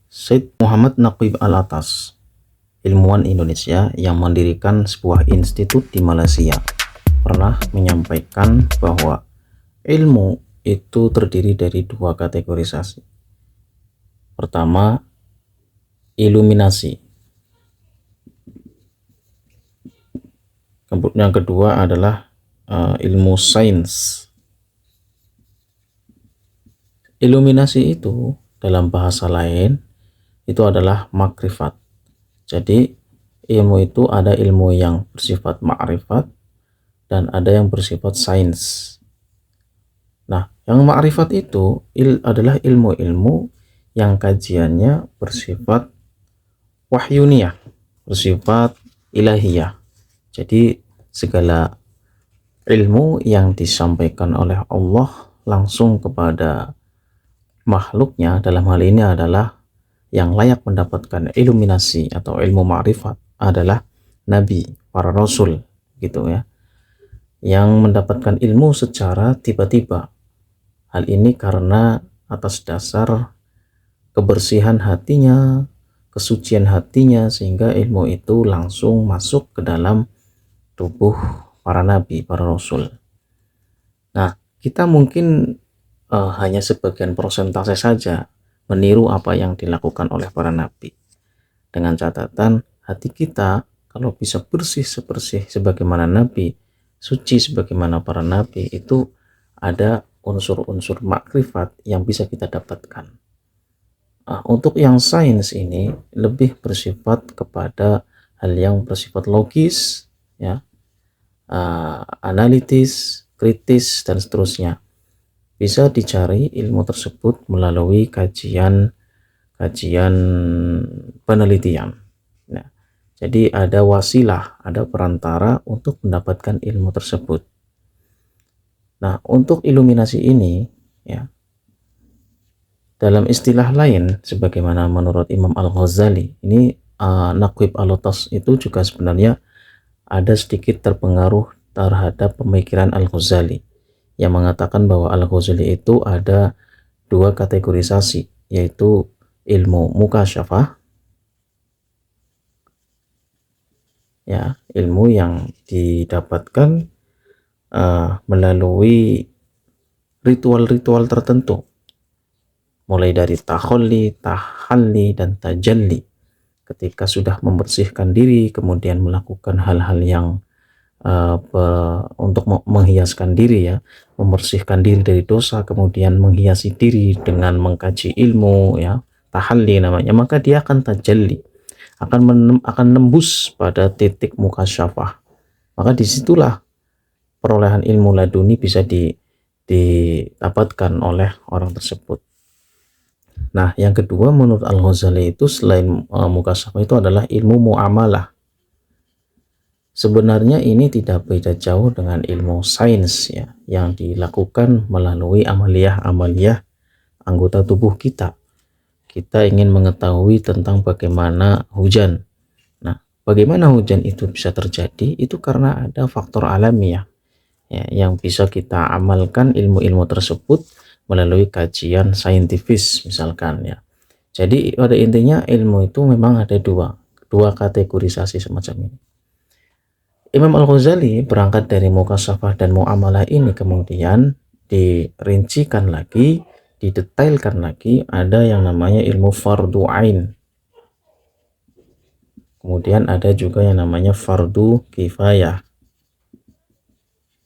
Syed Muhammad Naqib Alatas, ilmuwan Indonesia yang mendirikan sebuah institut di Malaysia, pernah menyampaikan bahwa ilmu itu terdiri dari dua kategorisasi. Pertama, iluminasi. Yang kedua adalah ilmu sains. Iluminasi itu dalam bahasa lain itu adalah makrifat. Jadi ilmu itu ada ilmu yang bersifat ma'rifat dan ada yang bersifat sains. Nah, yang ma'rifat itu adalah ilmu-ilmu yang kajiannya bersifat wahyuniyah, bersifat ilahiyah. Jadi segala ilmu yang disampaikan oleh Allah langsung kepada makhluknya, dalam hal ini adalah yang layak mendapatkan iluminasi atau ilmu ma'rifat adalah nabi, para rasul gitu ya, yang mendapatkan ilmu secara tiba-tiba. Hal ini karena atas dasar kebersihan hatinya, kesucian hatinya, sehingga ilmu itu langsung masuk ke dalam tubuh para nabi, para rasul. Nah, kita mungkin hanya sebagian persentase saja meniru apa yang dilakukan oleh para nabi, dengan catatan hati kita kalau bisa bersih sebersih sebagaimana nabi, suci sebagaimana para nabi, itu ada unsur-unsur makrifat yang bisa kita dapatkan. Untuk yang sains ini lebih bersifat kepada hal yang bersifat logis ya, analitis, kritis, dan seterusnya. Bisa dicari ilmu tersebut melalui kajian penelitian. Nah, jadi ada wasilah, ada perantara untuk mendapatkan ilmu tersebut. Nah, untuk iluminasi ini ya, dalam istilah lain sebagaimana menurut Imam Al-Ghazali, ini Naqib Alatas itu juga sebenarnya ada sedikit terpengaruh terhadap pemikiran Al-Ghazali yang mengatakan bahwa Al-Ghazali itu ada dua kategorisasi, yaitu ilmu mukasyafah ya, ilmu yang didapatkan melalui ritual-ritual tertentu, mulai dari takhalli, tahalli, dan tajalli. Ketika sudah membersihkan diri, kemudian melakukan hal-hal yang untuk menghiaskan diri ya, membersihkan diri dari dosa, kemudian menghiasi diri dengan mengkaji ilmu ya, tahalli namanya, maka dia akan tajalli, akan nembus pada titik mukasyafah. Maka disitulah perolehan ilmu laduni bisa didapatkan oleh orang tersebut. Nah, yang kedua menurut Al-Ghazali itu selain mukasyafah itu adalah ilmu muamalah. Sebenarnya ini tidak beda jauh dengan ilmu sains ya, yang dilakukan melalui amaliyah-amaliyah anggota tubuh kita. Kita ingin mengetahui tentang bagaimana hujan. Nah, bagaimana hujan itu bisa terjadi? Itu karena ada faktor alamiah ya, yang bisa kita amalkan ilmu-ilmu tersebut melalui kajian saintifis misalkan ya. Jadi pada intinya ilmu itu memang ada dua kategorisasi semacam ini. Imam Al-Ghazali berangkat dari mukasyafah dan muamalah ini, kemudian dirincikan lagi, didetailkan lagi, ada yang namanya ilmu fardu ain. Kemudian ada juga yang namanya fardu kifayah.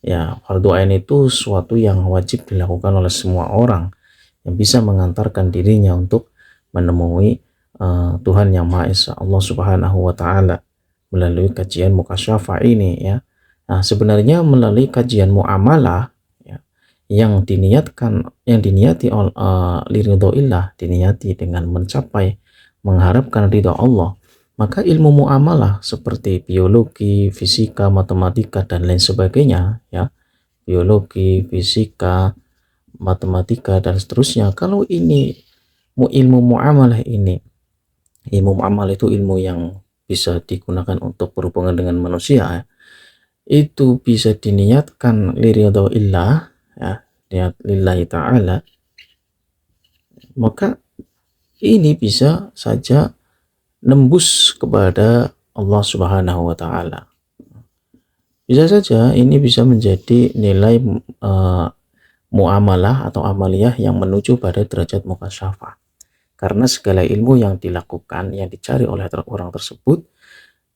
Ya, fardu ain itu suatu yang wajib dilakukan oleh semua orang yang bisa mengantarkan dirinya untuk menemui Tuhan Yang Maha Esa, Allah Subhanahu wa taala, melalui kajian mukasyafah ini ya. Nah, sebenarnya melalui kajian muamalah ya, yang diniati liridhoillah, diniati dengan mencapai mengharapkan ridho Allah, maka ilmu muamalah seperti biologi, fisika, matematika, dan lain sebagainya ya, biologi, fisika, matematika, dan seterusnya, kalau ini ilmu muamalah ini, ilmu muamalah itu ilmu yang bisa digunakan untuk berhubungan dengan manusia, itu bisa diniatkan liridhoillah ya, niat lillahi ta'ala, maka ini bisa saja nembus kepada Allah Subhanahu wa taala. Bisa saja ini bisa menjadi nilai muamalah atau amaliyah yang menuju pada derajat mukasyafah. Karena segala ilmu yang dilakukan, yang dicari oleh orang tersebut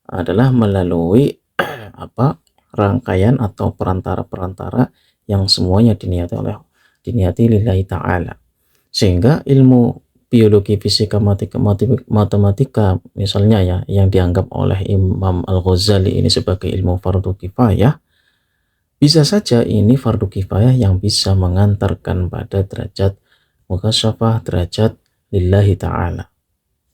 adalah melalui rangkaian atau perantara-perantara yang semuanya diniati lillahi ta'ala. Sehingga ilmu biologi, fisika, matematika misalnya ya, yang dianggap oleh Imam Al-Ghazali ini sebagai ilmu fardu kifayah, bisa saja ini fardu kifayah yang bisa mengantarkan pada derajat mukasyafah, derajat lillahi ta'ala.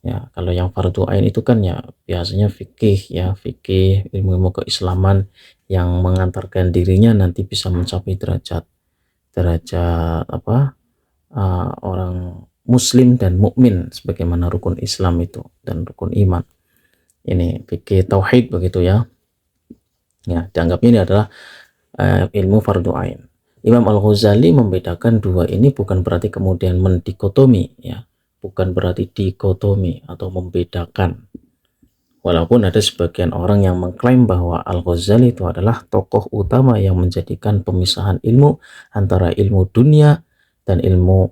Ya, kalau yang fardu ain itu kan ya biasanya fikih ya, fikih, ilmu-ilmu keislaman yang mengantarkan dirinya nanti bisa mencapai derajat orang muslim dan mukmin sebagaimana rukun Islam itu dan rukun iman. Ini fikih tauhid begitu ya. Ya, dianggap ini adalah ilmu fardu ain. Imam Al-Ghazali membedakan dua ini bukan berarti kemudian mendikotomi ya. Bukan berarti dikotomi atau membedakan. Walaupun ada sebagian orang yang mengklaim bahwa Al-Ghazali itu adalah tokoh utama yang menjadikan pemisahan ilmu antara ilmu dunia dan ilmu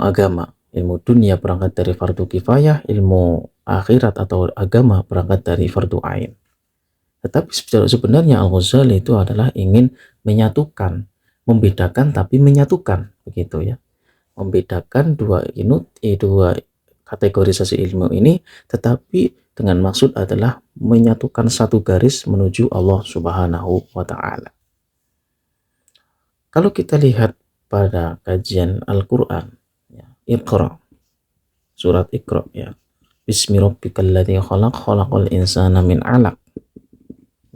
agama. Ilmu dunia berangkat dari fardu kifayah, ilmu akhirat atau agama berangkat dari fardu ain. Tetapi sebenarnya Al-Ghazali itu adalah ingin menyatukan, membedakan tapi menyatukan begitu ya. Membedakan dua kategorisasi ilmu ini, tetapi dengan maksud adalah menyatukan satu garis menuju Allah Subhanahu wa taala. Kalau kita lihat pada kajian Al-Qur'an ya, Iqra, surat Iqra ya. Bismi rabbikal ladzi khalaq, khalaqal insana min 'alaq.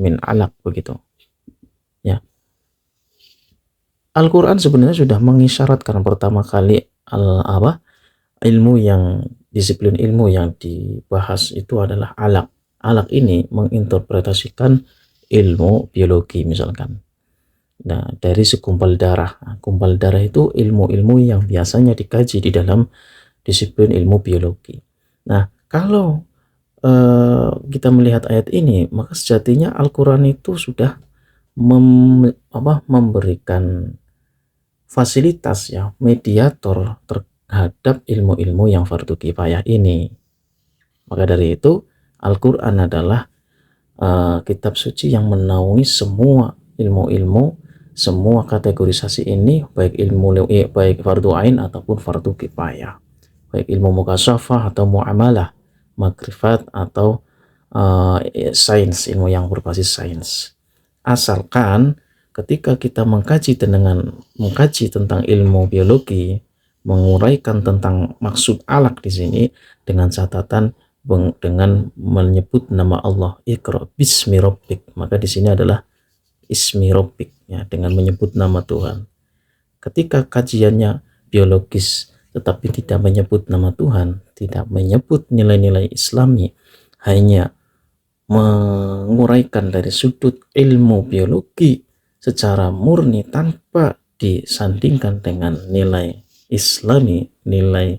Min 'alaq begitu. Ya. Al-Quran sebenarnya sudah mengisyaratkan pertama kali disiplin ilmu yang dibahas itu adalah alaq. Alaq ini menginterpretasikan ilmu biologi misalkan. Nah, dari segumpal darah. Gumpal darah itu ilmu-ilmu yang biasanya dikaji di dalam disiplin ilmu biologi. Nah, kalau kita melihat ayat ini, maka sejatinya Al-Quran itu sudah memberikan fasilitas ya, mediator terhadap ilmu-ilmu yang fardu kifayah ini. Maka dari itu Al-Quran adalah kitab suci yang menaungi semua ilmu-ilmu, semua kategorisasi ini, baik fardu ain ataupun fardu kifayah, baik ilmu mukasyafah atau muamalah, makrifat atau sains, ilmu yang berbasis sains. Asalkan ketika kita mengkaji tentang ilmu biologi, menguraikan tentang maksud alaq di sini dengan catatan dengan menyebut nama Allah, Iqra bismi rabbik, maka di sini adalah ismi rabbik ya, dengan menyebut nama Tuhan. Ketika kajiannya biologis tetapi tidak menyebut nama Tuhan, tidak menyebut nilai-nilai Islami, hanya menguraikan dari sudut ilmu biologi secara murni tanpa disandingkan dengan nilai Islami, nilai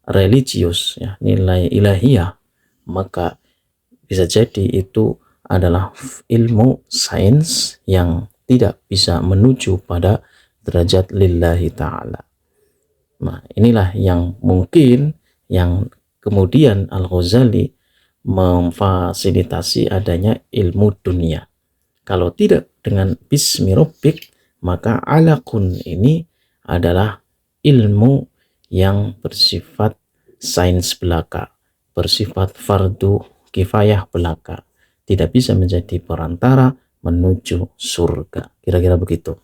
religius ya, nilai ilahiyah, maka bisa jadi itu adalah ilmu sains yang tidak bisa menuju pada derajat lillahi ta'ala. Nah, inilah yang mungkin yang kemudian Al-Ghazali memfasilitasi adanya ilmu dunia. Kalau tidak dengan bismi rabbik, maka alaqun ini adalah ilmu yang bersifat sains belaka, bersifat fardu kifayah belaka, tidak bisa menjadi perantara menuju surga. Kira-kira begitu.